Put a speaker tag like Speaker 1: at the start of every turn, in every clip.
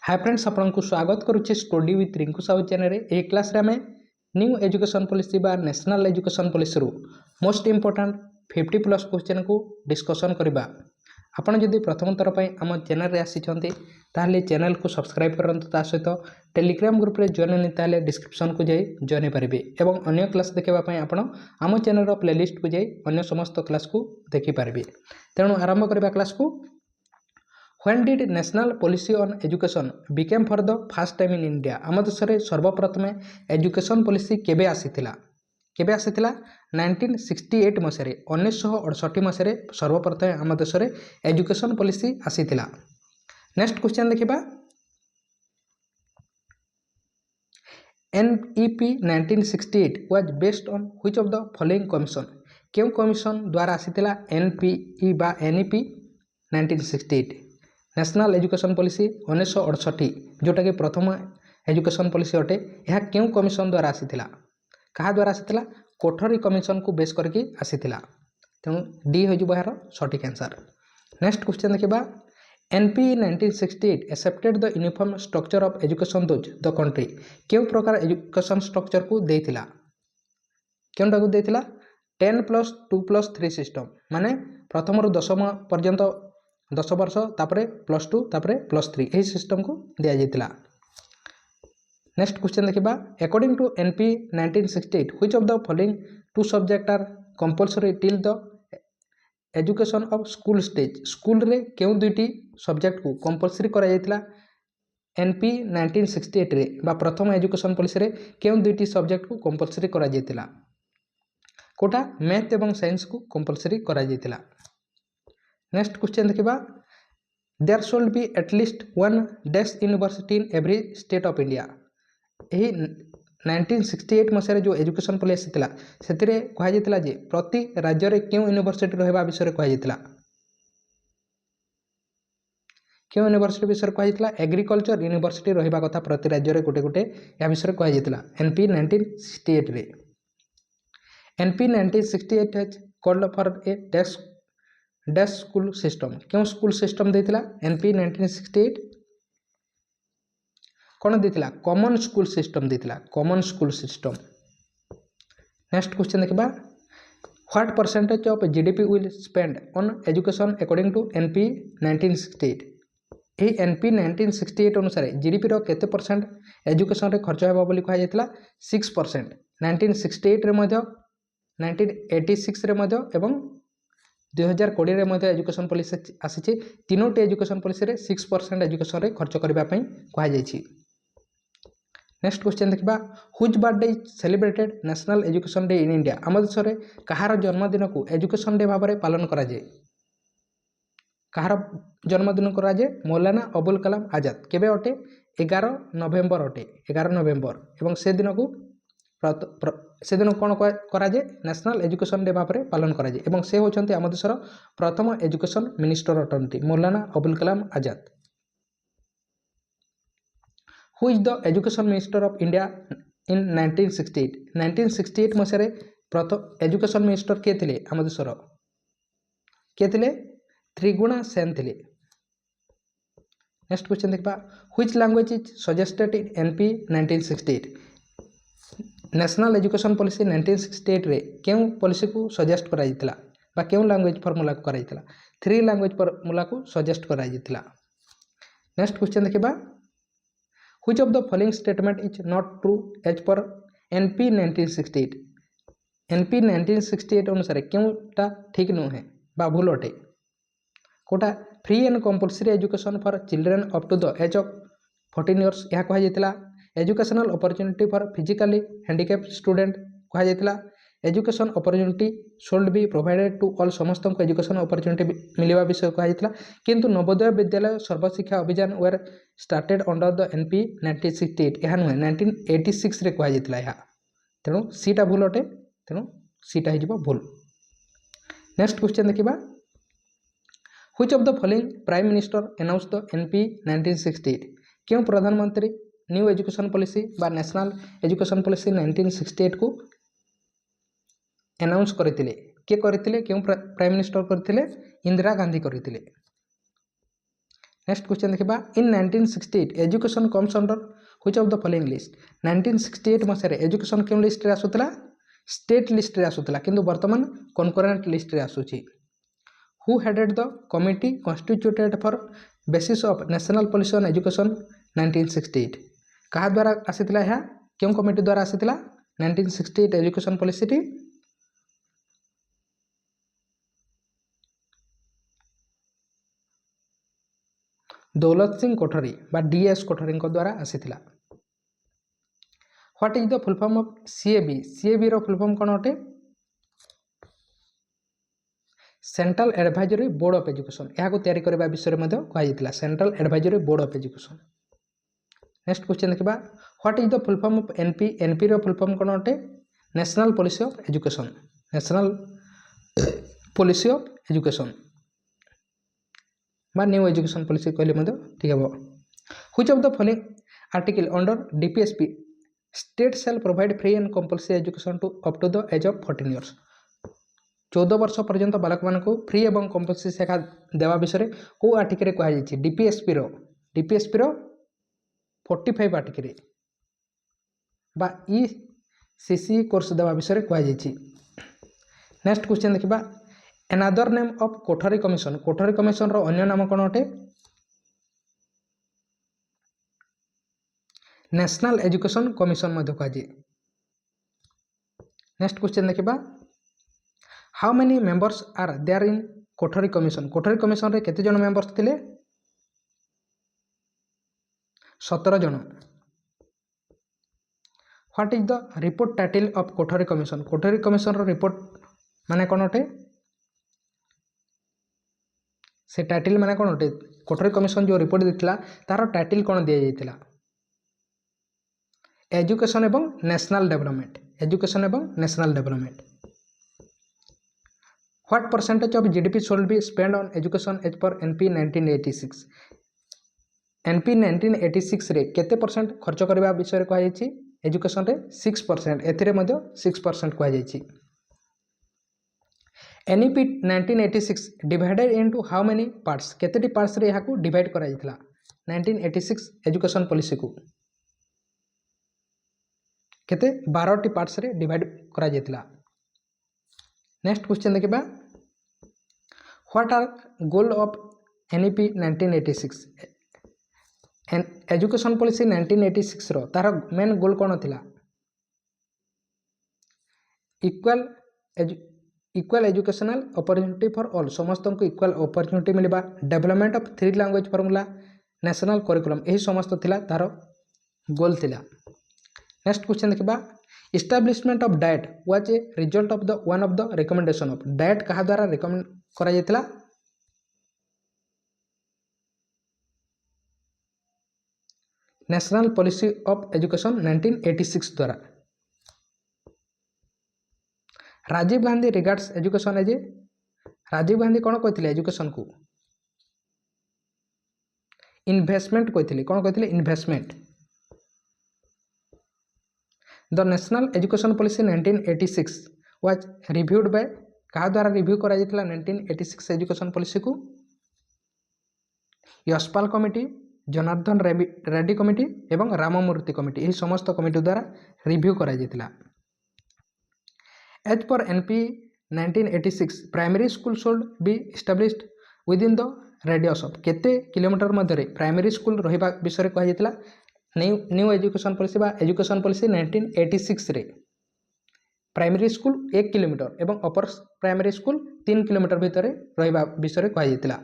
Speaker 1: हाय friends आपको स्वागत करुच्चे study with Rinku Sahu channel ए क्लास रे हमें न्यू एजुकेशन पॉलिसी बा नेशनल एजुकेशन पॉलिसी रू मोस्ट इंपोर्टेंट 50+ क्वेश्चन को डिस्कशन करबा। आपण जदि प्रथम थर पर आम चैनल रे आसी ताहले चैनल को सब्सक्राइब करंतु ता सहित टेलीग्राम ग्रुप रे जॉइन नहीं ताहले डिस्क्रिप्शन को जाई जॉइन पारिबे एवं अन्य क्लास देखबा पई आपण आम चैनल रो प्लेलिस्ट को जाई अन्य समस्त क्लास को देखि पारिबे। तेणु आरंभ करबा क्लास को। When did national policy on education became for the first time in India? आम देश में सर्वप्रथम एजुकेशन पॉलिसी केबे आसीथिला 1968 मसीह 1968 मसीह सर्वप्रथम आम देश में एजुकेशन पॉलिसी आसीथिला। नेक्स्ट क्वेश्चन देखिबा। NEP 1968 was based on which of the following commission? क्यों कमिशन द्वारा आसीथिला NPE बा NEP 1968 नेशनल एजुकेशन पॉलिसी 1968 जोटा कि प्रथम एजुकेशन पॉलिसी अटे। यह क्यों कमिशन द्वारा आसीथिला कहा द्वारा आसीथिला कोठरी कमिशन को बेस करके आसीथिला। तेणु डी हो जिवो यार सटीक आंसर। नेक्स्ट क्वेश्चन देखिबा। NPE 1968 accepted the uniform structure of education those the country क्यों प्रकार एजुकेशन स्ट्रक्चर को देथिला क्योंटा को देथिला 10+2+3 सिस्टम माने प्रथम रु 10 पर्यंत 10 वर्ष तापरे +2 तापरे +3 यही सिस्टम को दिया जाइतिला। नेक्स्ट क्वेश्चन देखिबा। According to NPE 1968 which of the following two subject are compulsory till the education of school stage school रे क्यों दुईटी सब्जेक्ट को कंपल्सरी करा जाइतिला NPE 1968 रे बा प्रथम एजुकेशन पॉलिसी रे क्यों दुईटी सब्जेक्ट को कंपल्सरी करा जाइतिला कोटा मैथ एवं साइंस को कंपल्सरी करा जाइतिला। नेक्स्ट क्वेश्चन देखिबा। There should be at least one dash university in every state of India यही 1968 मसीह जो एजुकेशन पॉलिसी थिला सेतिरे कहा जाइतिला जे प्रति राज्य रे क्यों यूनिवर्सिटी रहबा विषय कहा जाइतिला क्यों यूनिवर्सिटी विषय कहा जाइतिला एग्रीकल्चर यूनिवर्सिटी रहबा कथा प्रति राज्य रे गोटे गोटे या विषय कहा जाइतिला NPE 1968 रे। NPE 1968 has called for a dash school system क्यों स्कूल सिस्टम देथिला NPE 1968 कौन देथिला कॉमन स्कूल सिस्टम देथिला common school system. Next question देखिबा। What percentage of GDP will spend on education according to NPE 1968 यही NPE 1968 अनुसार GDP रो केते percent education रे खर्च हेबा बोली कहा जायतिला 6%। 1968 रे मध्य 1986 रे मध्य एवं 2020 रे मध्य एजुकेशन पॉलिसी आसीछि तीनोटी एजुकेशन पॉलिसी रे 6% एजुकेशन रे खर्च करबा पई कहा जायछि। नेक्स्ट क्वेश्चन देखिबा। Which birthday is celebrated national education day in India आम देश रे कहार जन्मदिन को एजुकेशन डे भाव में पालन करा जाय कहार जन्मदिन करा जाय मौलाना अबुल कलाम आजाद केबे अटे 11 नवेम्बर अटे 11 नवेम्बर एवं से दिन को कौन करा जाय नेशनल एजुकेशन डे भाव में पालन करा जाय एवं से होचंती आम देशर प्रथम एजुकेशन मिनिस्टर अटंती Maulana Abul Kalam Azad. Who is the education minister of India in 1968 1968 मसीह प्रथम एजुकेशन मिनिस्टर किए थे आम देशर किए थे त्रिगुणा सेन थे। नेक्स्ट क्वेश्चन देखा। Which language is suggested in NPE 1968 national education policy 1968 रे क्यों पॉलिसी को सजेस्ट करा जाइतिला बा क्यों लैंग्वेज फॉर्मूला को करा जाइतिला 3 लैंग्वेज फॉर्मूला को सजेस्ट करा जाइतिला। नेक्स्ट क्वेश्चन देखिबा। Which of the following statement is not true as per NPE 1968 NPE 1968 अनुसार क्योंटा ठीक न है बा भूल अटे कोटा free and compulsory education for children up to the age of 14 years यह कहा जाइतिला। Educational opportunity for physically handicapped student कहा जाइतिला। Education opportunity should be provided to all समस्त को एजुकेशन अपॉर्चुनिटी मिलवा विषय कहा जाइतिला किंतु Navodaya Vidyalaya Sarva Shiksha Abhiyan were started under the NPE 1968 यह नुहे 1986 रे कहा जाइतिला यह तेणु सीटा भूल अटे तेणु सीटा हो भूल। नेक्स्ट क्वेश्चन देखिबा। Which of the following prime minister announce the NPE 1968 क्यों प्रधानमंत्री न्यू एजुकेशन पॉलिसी बा नेशनल एजुकेशन पॉलिसी 1968 को अनाउंस करथिले किए करथिले क्यों प्राइम मिनिस्टर करथिले इंदिरा गांधी करथिले। नेक्स्ट क्वेश्चन देखा इन 1968 education comes under which of the following list 1968 Masih education क्यों लिस्ट रे आसुतला स्टेट लिस्ट रे आसुतला किंतु वर्तमान कनकरेंट लिस्ट रे आसुची who headed the committee constituted for basis of national policy on education 1968 कहा द्वारा आसीतिला है क्यों कमिटी द्वारा आसीतिला 1968 education policy T Daulat Singh कोठरी बा डीएस कोठरी द्वारा आसीतिला what is the full form of CAB रो फुल फॉर्म कौन अटे central advisory board of education यहाँ को तैयारी करबा विषय में कहुला central advisory board of education next question देखा what is the full form of NP रो फुल फॉर्म कौन अटे national policy of education national policy of education बा न्यू एजुकेशन पॉलिसी कहले ठीक है which of the following article under DPSP state shall provide free and compulsory education to up to the age of 14 years 14 वर्ष पर्यंत बालक मान free एवं compulsory शिक्षा देवा विषय को आर्टिकल कहुई डीपीएसपी रो 45 आर्टिकल बा ईसीसी कोर्स देवा विषय कहुई नेक्स्ट क्वेश्चन देखा another name of Kothari commission रो अन्य नाम कौन अटे नेशनल एजुकेशन कमिशन मध्य कहुई नेक्स्ट क्वेश्चन देखा how many members are there in Kothari commission रे केते जन मेंबर्स थिले 17 जन what is the report title of Kothari commission रो रिपोर्ट माने कोन अटे से टाइटल माने कोन अटे कोठरी कमिशन जो रिपोर्ट देथिला तार टाइटल कोन दिया जायतिला एजुकेशन एवं national development what percentage of GDP should be spend on education as per NP 1986 NP 1986 रे केते परसेंट खर्च करबा विषय कहुई एजुकेशन रे 6% एथिरे मध्ये 6% कहुई NEP 1986 divided into how many parts केतेटी पार्ट्स रे याकू डिवाइड करा जायतिला 1986 एजुकेशन पॉलिसी को केते 12टी पार्ट्स रे डिवाइड करा जायतिला नेक्स्ट क्वेश्चन देखिबा what are goal of NEP 1986 education policy 1986 रो तार मेन गोल कोन थिला equal educational opportunity for all समस्त को इक्वल अपॉर्चुनिटी मिलबा development of 3 language formula national curriculum यही समस्त थिला तार गोल थिला नेक्स्ट क्वेश्चन देखिबा establishment of DIET was a result of the one of the recommendation of DIET कहा द्वारा रिकमेंड करा जायतिला नेशनल पॉलिसी ऑफ एजुकेशन 1986 द्वारा Rajiv Gandhi regards education as a Rajiv Gandhi कौन कहते एजुकेशन को इन्वेस्टमेंट कहते कौन कहते investment the national education policy 1986 was reviewed by कहा द्वारा रिव्यू करा जायतिला 1986 एजुकेशन पॉलिसी को यशपाल कमिटी जनार्दन रेड्डी कमिटी एवं राममूर्ति कमिटी यही समस्त कमिटी द्वारा रिव्यू करा जायतिला as per NP 1986 primary school should be established within the radius of केते किलोमीटर मध्य प्राइमरी स्कूल रहिबा विषय कहा जायतिला न्यू एजुकेशन पॉलिसी बा एजुकेशन पॉलिसी 1986 रे प्राइमरी स्कूल 1 किलोमीटर एवं अपर प्राइमरी स्कूल 3 किलोमीटर भितर रहिबा विषय कहा जायतिला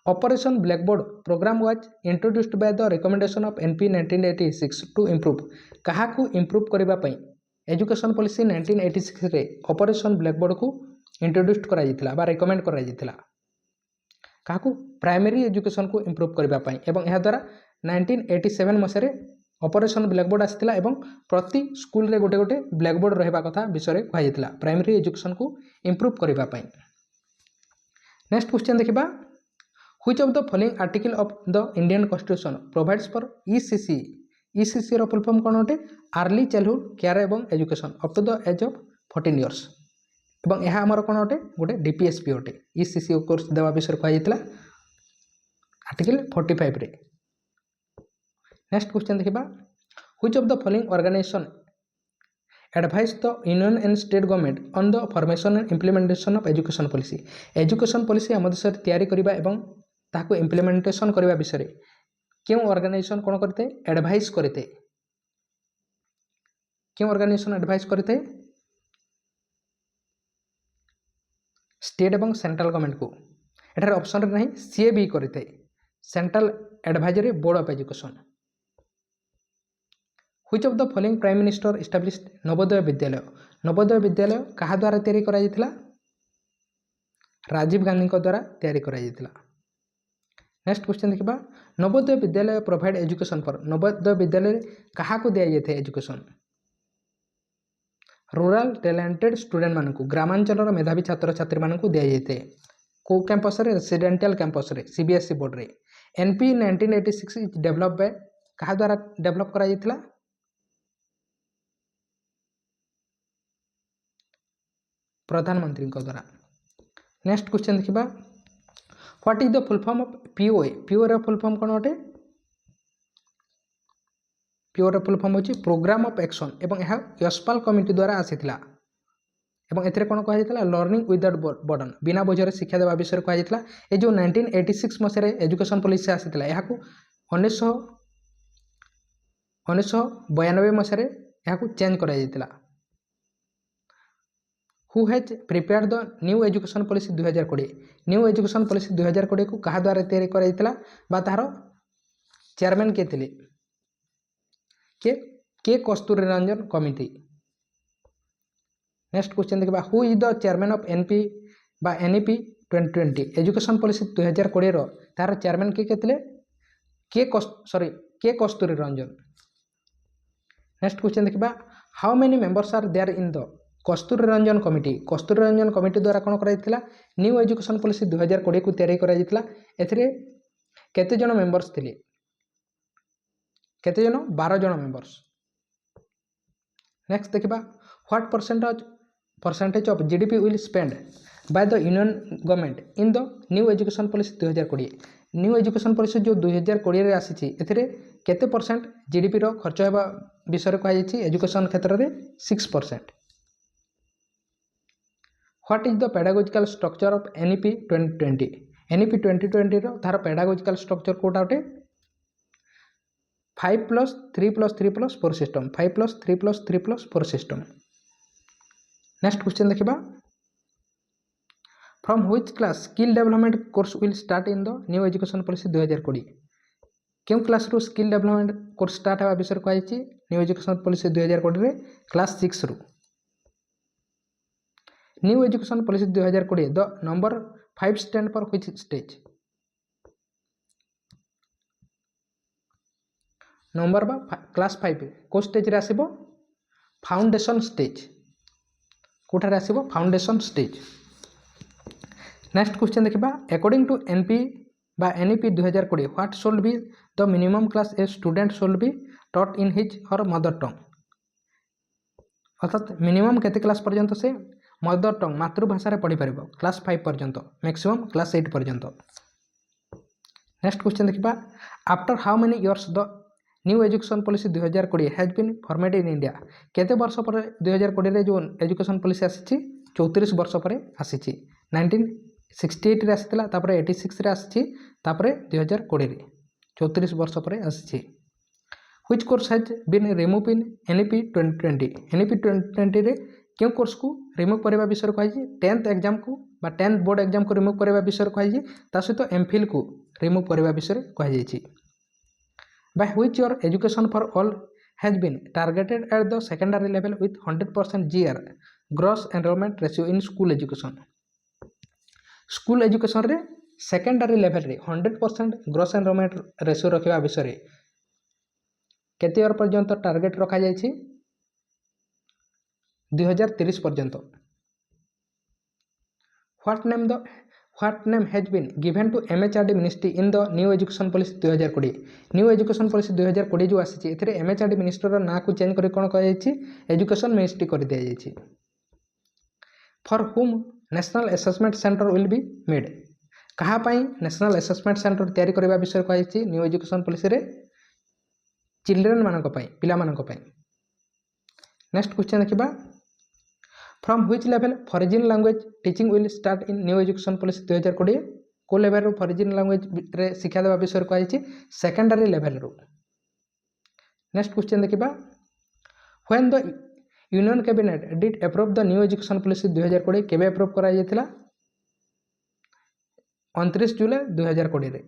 Speaker 1: operation blackboard programme was introduced by the recommendation of NP 1986 to improve कहा को इम्प्रूव करबा पई एजुकेशन पॉलिसी 1986 रे ऑपरेशन ब्लैकबोर्ड को इंट्रोड्यूस्ड करा जायतिला बा रिकमेंड करा जायतिला कहा को प्राइमरी एजुकेशन को इम्प्रूव करबा पई एवं एहा द्वारा 1987 मसीह ऑपरेशन ब्लैकबोर्ड आसाला एवं प्रति स्कूल रे गोटे गोटे ब्लैकबोर्ड रहिबा कथा विषय कहुला प्राइमरी एजुकेशन को इम्प्रूव करबा पई नेक्स्ट क्वेश्चन देखिबा which of the following article of the Indian constitution provides for ECC रो फुल फॉर्म कोन होटे अर्ली चाइल्डहुड केयर एवं education up to the age of 14 years एवं यह आमर कोन होटे गोटे डीपीएसपी होटे ईसीसी कोर्स देवा विषय कहुला आर्टिकल 45 रे। नेक्स्ट क्वेश्चन देखिबा which of the following organisation advise the union and state government on the formation and implementation of education policy. Education policy आम देश में तैयारी करबा एवं ताको इम्प्लीमेंटेशन करबा विषय रे क्यों ऑर्गेनाइजेशन कोन करते एडवाइस करते क्यों ऑर्गेनाइजेशन एडवाइस करते स्टेट एवं सेंट्रल गवर्नमेंट को। एठार ऑप्शन नहीं सी भी करते central advisory board of education. Which of the following prime minister established Navodaya Vidyalaya. Navodaya Vidyalaya कहा द्वारा तैयारी करा जायतिला राजीव गांधी द्वारा तैयारी करा जायतिला। नेक्स्ट क्वेश्चन देखिबा Navodaya Vidyalaya provide education for. Navodaya Vidyalaya कहा को दिया जायथे एजुकेशन रूरल टैलेंटेड स्टूडेंट मानकू ग्रामांचल मेधावी छात्र छात्री मानकू दिया जायथे को कैंपस रे रेसिडेंशियल कैंपस रे सीबीएसई बोर्ड रे। एनपी 1986 इज डेवलप बाय कहा द्वारा डेवलप करा जायतिला प्रधानमंत्री द्वारा। नेक्स्ट क्वेश्चन देखिबा what is the full form of POA. POA रा फुल फॉर्म कोन होटे पीओए रा फुल फॉर्म होची प्रोग्राम ऑफ एक्शन एवं यह यशपाल कमिटी द्वारा आसीथिला एवं एथरे कोन कहा जायतिला लर्निंग विदाउट बर्डन बिना बोझरे शिक्षा देवा विषय कहा जायतिला। ए जो 1986 मसरे एजुकेशन पॉलिसी आसीथिला याकू 1992 मसरे याकू चेंज करा जायतिला। Who has prepared the new education policy 2020। New education policy 2020 को कहा द्वारा तैयारी करा जायतिला बा तार चेयरमैन के थिले K Kasturi Rangan committee. Next question देखिबा who is the chairman of NP बा एनईपी 2020। एजुकेशन पॉलिसी 2020 रो तार चेयरमैन के थिले K Kasturi Rangan. Next question देखिबा how many members are there in the Kasturi Rangan committee. Kasturi Rangan committee द्वारा कौन कराइथिला न्यू एजुकेशन पॉलिसी 2020 को तैयारी करा जायतिला। एथिरे केते जण मेंबर्स थिले केते जण 12 जण मेंबर्स। नेक्स्ट देखिबा what percentage of GDP will spend by the union government in the new education policy 2020। New education policy जो 2020 रे आसीची एथिरे केते परसेंट जीडीपी रो खर्च हेबा विषय कहा जायछि एजुकेशन क्षेत्र रे 6%। What is the pedagogical structure of NEP 2020। एनईपी 2020 रो तार पेडागोजिकल स्ट्रक्चर कोटा होटे 5+3+3+4 सिस्टम 5+3+3+4 सिस्टम। नेक्स्ट क्वेश्चन देखिबा from which class skill development course will start in the new education policy 2020। क्यों क्लास रू स्किल डेवलपमेंट कोर्स स्टार्ट हेबा विषय कहा जायछि न्यू एजुकेशन पॉलिसी 2020 रे क्लास 6 रू। New education policy 2020 the number 5 stand for which stage. Number बा class 5 को stage रे आसीबो फाउंडेशन स्टेज कोठा रे आसीबो फाउंडेशन स्टेज। नेक्स्ट क्वेश्चन देखिबा अकॉर्डिंग टू एनपी बा NEP 2020 what should be the minimum class a student should be taught in his और mother tongue. अर्थात minimum केते क्लास पर्यंत से मदर टंग मातृभाषा रे पढ़ी परिबो क्लास 5 पर्यंत मैक्सिमम क्लास 8 पर्यंत। नेक्स्ट क्वेश्चन देखिबा after how many years the new education policy 2020 has been formed in India. केते वर्ष पर 2020 रे जो एजुकेशन पॉलिसी आसीछि 34 वर्ष पर आसीछि 1968 रे आसीतिला तापरे 86 रे आसीछि तापरे 2020 रे 34 वर्ष पर आसीछि। Which course has been remove in NEP 2020। एनईपी 2020 रे क्यों कोर्स को रिमूव करबा विषय कहि 10th एग्जाम को बा 10th बोर्ड एग्जाम को रिमूव करबा विषय कहि ता सहित एमफिल को रिमूव करबा विषय कहि जायछि। By which your education for all has been targeted at the secondary level with 100% GR gross enrolment ratio in school education. School education रे सेकेंडरी लेवल रे 100% ग्रॉस एनरोलमेंट रेशियो रखिबा विषय केते ईयर पर्यंत टार्गेट रखा जायछि 2030 पर्यंत। What name has been given to MHRD ministry in the new education policy 2020। New education policy 2020 जो आसी एथिरे MHRD मिनिस्टर ना को चेंज करी कोन कह जायछि एजुकेशन मिनिस्ट्री कर दिया जायछि। For whom national assessment centre will be made. कहा नेशनल असेसमेंट सेंटर तैयारी करने विषय कही न्यू एजुकेशन पॉलिसी रे चिल्ड्रेन मानक पिला मानक नेक्स्ट क्वेश्चन देखा from which level foreign language teaching will start in new education policy 2020 को लेवल फॉरेन लैंग्वेज रे शिक्षा देवा विषय कही सेकेंडरी लेवल रो। नेक्स्ट क्वेश्चन देखा when the union cabinet did approve the new education policy 2020 केबे approve करा 29 जुलाई 2020 रे।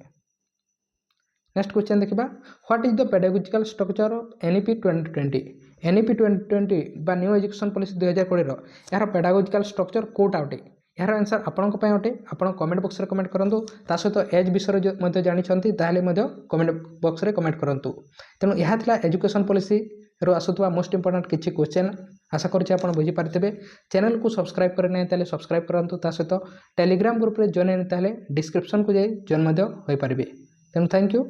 Speaker 1: नेक्स्ट क्वेश्चन देखा what is the pedagogical structure of NEP 2020 एनईपी 2020 बा न्यू एजुकेशन पॉलिसी 2020 यार पेडागोजिकल स्ट्रक्चर कोटा अटे यार आंसर आपण अटे आपण कमेंट बॉक्स रे कमेंट करंतु ता सहित एज विषय मध्ये जानिछंती ताहले मध्ये कमेंट बॉक्स रे कमेंट करंतु। तेणु यह थिला एजुकेशन पॉलिसी रो आसुतवा मोस्ट इंपोर्टेंट किछि क्वेश्चन आशा करछि आपण बुझी पारथिबे। चैनल को सब्सक्राइब करे नै ताले सब्सक्राइब करंतु ता सहित टेलीग्राम ग्रुप रे जॉइन नै ताले डिस्क्रिप्शन को जाई जॉइन मध्ये होई पारिबे। तेणु थैंक यू।